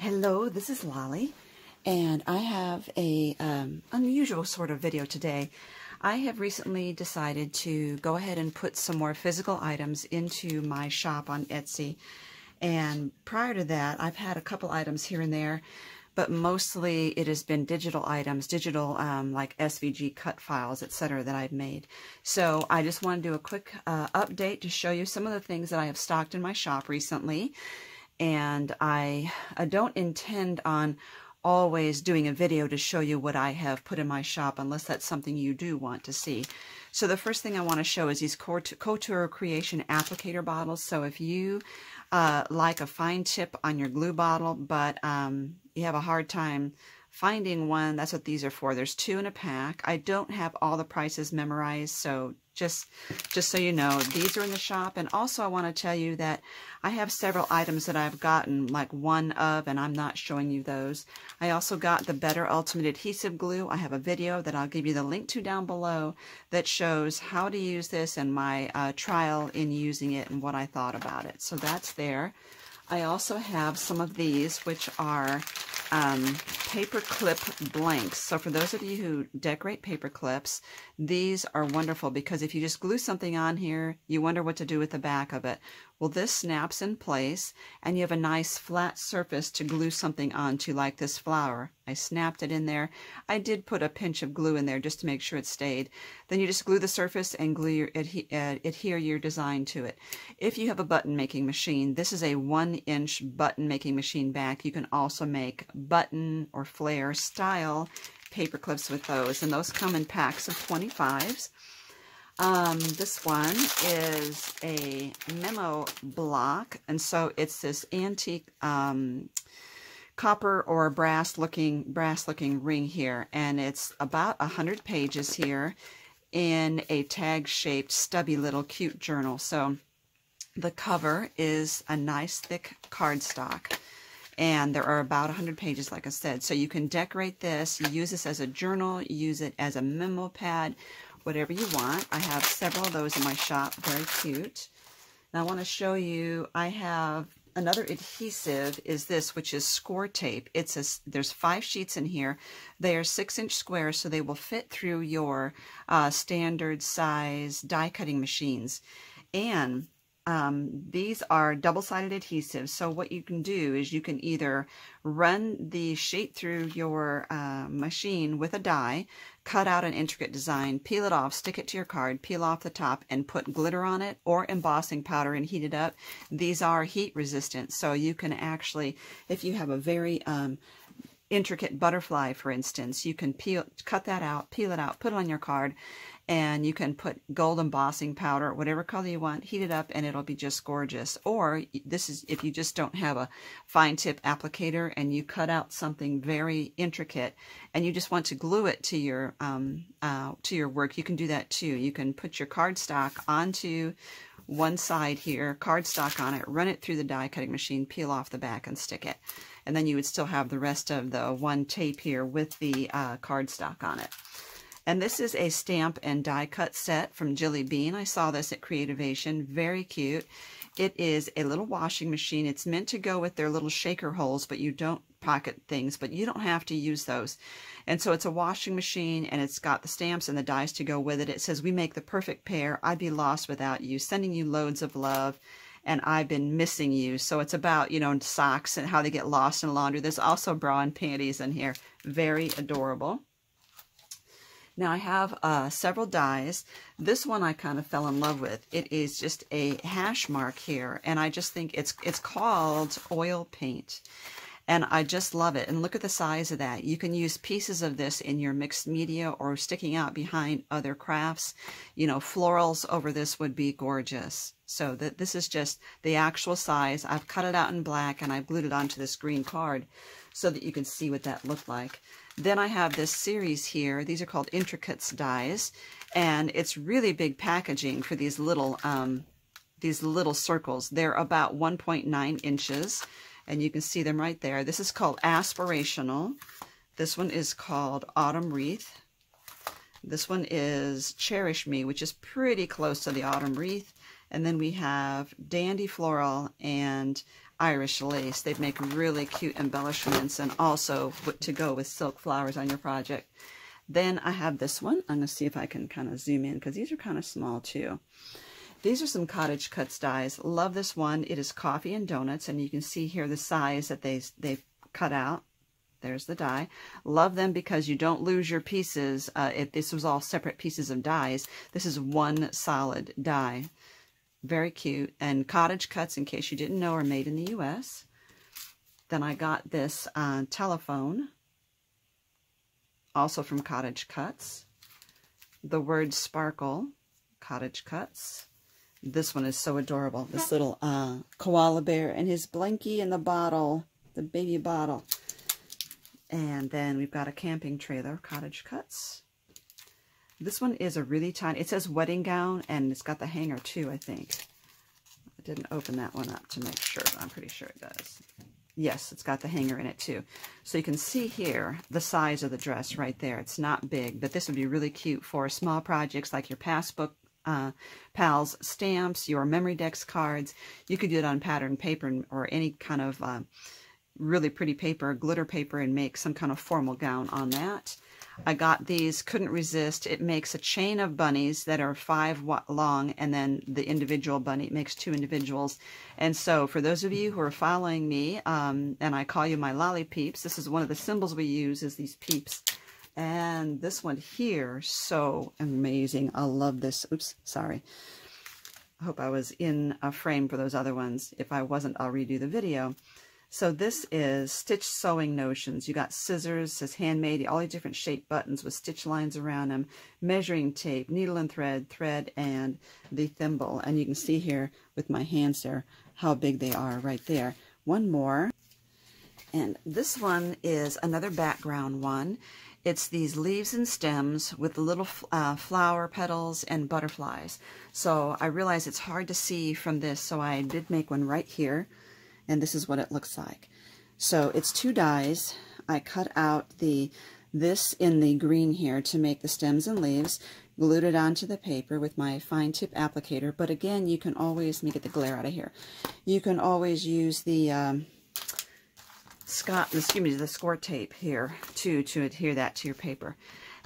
Hello, this is Lolly, and I have a unusual sort of video today. I have recently decided to go ahead and put some more physical items into my shop on Etsy, and prior to that I've had a couple items here and there, but mostly it has been digital items, like SVG cut files, etc. that I've made. So I just want to do a quick update to show you some of the things that I have stocked in my shop recently. And I don't intend on always doing a video to show you what I have put in my shop unless that's something you do want to see. So the first thing I want to show is these Couture Creation applicator bottles. So if you like a fine tip on your glue bottle, but you have a hard time finding one, that's what these are for. There's 2 in a pack. I don't have all the prices memorized, so just so you know, these are in the shop. And also I want to tell you that I have several items that I've gotten like one of, and I'm not showing you those. I also got the Better Ultimate Adhesive Glue. I have a video that I'll give you the link to down below that shows how to use this and my trial in using it and what I thought about it. So that's there. I also have some of these, which are paper clip blanks. So for those of you who decorate paper clips, these are wonderful because if you just glue something on here, you wonder what to do with the back of it. Well, this snaps in place and you have a nice flat surface to glue something onto, like this flower. I snapped it in there. I did put a pinch of glue in there just to make sure it stayed. Then you just glue the surface and glue adhere your design to it. If you have a button making machine, this is a 1-inch button making machine back. You can also make button or flare style paper clips with those, and those come in packs of 25s. This one is a memo block, and so it's this antique copper or brass looking ring here, and it's about 100 pages here in a tag shaped stubby little cute journal. So the cover is a nice thick cardstock, and there are about 100 pages, like I said. So you can decorate this, you use this as a journal, use it as a memo pad, whatever you want. I have several of those in my shop, very cute. Now I want to show you, I have another adhesive, is this, which is scor-tape. There's 5 sheets in here. They are 6-inch squares, so they will fit through your standard size die cutting machines. And these are double-sided adhesives, so what you can do is you can either run the sheet through your machine with a die, cut out an intricate design, peel it off, stick it to your card, peel off the top, and put glitter on it or embossing powder and heat it up. These are heat resistant, so you can actually, if you have a very intricate butterfly, for instance, you can cut that out, peel it out, put it on your card, and you can put gold embossing powder, whatever color you want, heat it up, and it'll be just gorgeous. Or this is if you just don't have a fine tip applicator and you cut out something very intricate and you just want to glue it to your work, you can do that too. You can put your cardstock onto one side here, cardstock on it, run it through the die cutting machine, peel off the back and stick it. And then you would still have the rest of the one tape here with the cardstock on it. And this is a stamp and die cut set from Jilly Bean. I saw this at Creativation. Very cute. It is a little washing machine. It's meant to go with their little shaker holes, but you don't pocket things, but you don't have to use those. And so it's a washing machine, and it's got the stamps and the dies to go with it. It says, "We make the perfect pair. I'd be lost without you. Sending you loads of love. And I've been missing you." So it's about, socks and how they get lost in laundry. There's also bra and panties in here. Very adorable. Now I have several dies. This one I kind of fell in love with. It is just a hash mark here, and I just think it's called oil paint. And I just love it. And look at the size of that. You can use pieces of this in your mixed media or sticking out behind other crafts. Florals over this would be gorgeous. So this is just the actual size. I've cut it out in black and I've glued it onto this green card so that you can see what that looked like. Then I have this series here. These are called Intricates dies, and it's really big packaging for these little circles. They're about 1.9 inches. And you can see them right there. This is called Aspirational. This one is called Autumn Wreath. This one is Cherish Me, which is pretty close to the Autumn Wreath. And then we have Dandy Floral and Irish lace. They'd make really cute embellishments and also to go with silk flowers on your project. Then I have this one. I'm going to see if I can kind of zoom in because these are kind of small too. These are some Cottage Cuts dies. Love this one. It is coffee and donuts, and you can see here the size that they've cut out. There's the die. Love them because you don't lose your pieces. If this was all separate pieces of dies, this is one solid die. Very cute. And Cottage Cuts, in case you didn't know, are made in the U.S. Then I got this telephone, also from Cottage Cuts. The word Sparkle, Cottage Cuts. This one is so adorable. This little koala bear and his blankie in the bottle, the baby bottle. And then we've got a camping trailer, Cottage Cuts. This one is a really tiny, it says wedding gown, and it's got the hanger too, I think. I didn't open that one up to make sure, but I'm pretty sure it does. Yes, it's got the hanger in it too. So you can see here the size of the dress right there. It's not big, but this would be really cute for small projects like your passbook, pals stamps, your memory decks cards. You could do it on pattern paper or any kind of really pretty paper, glitter paper, and make some kind of formal gown on that. I got these, couldn't resist. It makes a chain of bunnies that are 5 long, and then the individual bunny, it makes 2 individuals. And so for those of you who are following me, and I call you my lolly peeps, this is one of the symbols we use, is these peeps. And this one here, so amazing. I love this. Oops, sorry. I hope I was in a frame for those other ones. If I wasn't, I'll redo the video. So this is Stitch Sewing Notions. You got scissors, says handmade, all these different shaped buttons with stitch lines around them, measuring tape, needle and thread, and the thimble. And you can see here with my hands there how big they are right there. One more. And this one is another background one. It's these leaves and stems with little flower petals and butterflies. So I realize it's hard to see from this, so I did make one right here. And this is what it looks like. So it's 2 dies. I cut out this in the green here to make the stems and leaves, glued it onto the paper with my fine tip applicator. But again, you can always, let me get the glare out of here. You can always use the the scor-tape here to adhere that to your paper.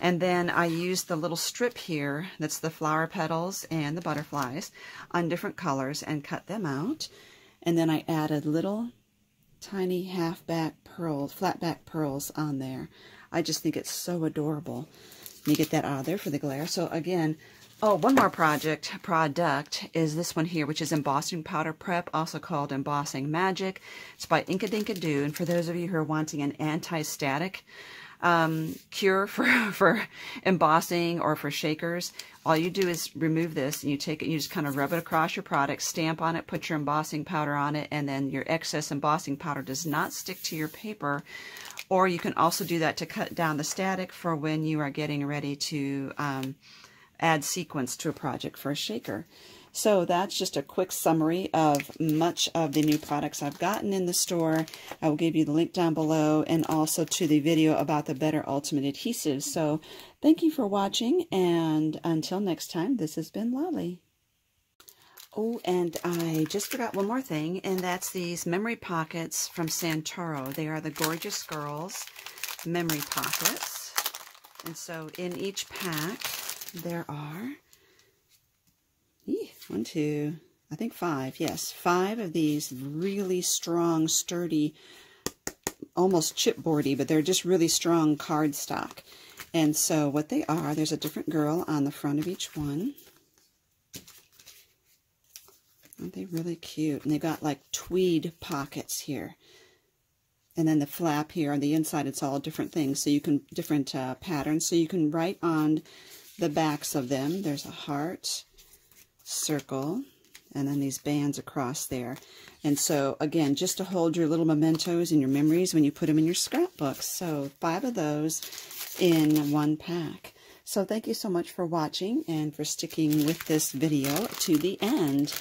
And then I used the little strip here, that's the flower petals and the butterflies, on different colors and cut them out. And then I added little tiny half-back pearls, flat-back pearls on there. I just think it's so adorable. Let me get that out of there for the glare. So again, oh, one more product is this one here, which is Embossing Powder Prep, also called Embossing Magic. It's by Inkadinkadoo. And for those of you who are wanting an anti-static cure for embossing or for shakers, all you do is remove this and you take it, you just kind of rub it across your product, stamp on it, put your embossing powder on it, and then your excess embossing powder does not stick to your paper. Or you can also do that to cut down the static for when you are getting ready to add sequence to a project for a shaker. So that's just a quick summary of much of the new products I've gotten in the store. I will give you the link down below and also to the video about the Better Ultimate Adhesives. So thank you for watching, and until next time, this has been Lolly. Oh, and I just forgot one more thing, and that's these memory pockets from Santoro. They are the Gorgeous Girls memory pockets. And so in each pack, there are 1, 2, I think 5. Yes, 5 of these really strong, sturdy, almost chipboardy, but they're just really strong cardstock. And so what they are, there's a different girl on the front of each one. Aren't they really cute? And they've got like tweed pockets here. And then the flap here on the inside, it's all different things. So you can, different patterns. So you can write on the backs of them. There's a heart, circle, and then these bands across there. And so again, just to hold your little mementos and your memories when you put them in your scrapbooks. So 5 of those in one pack. So thank you so much for watching and for sticking with this video to the end.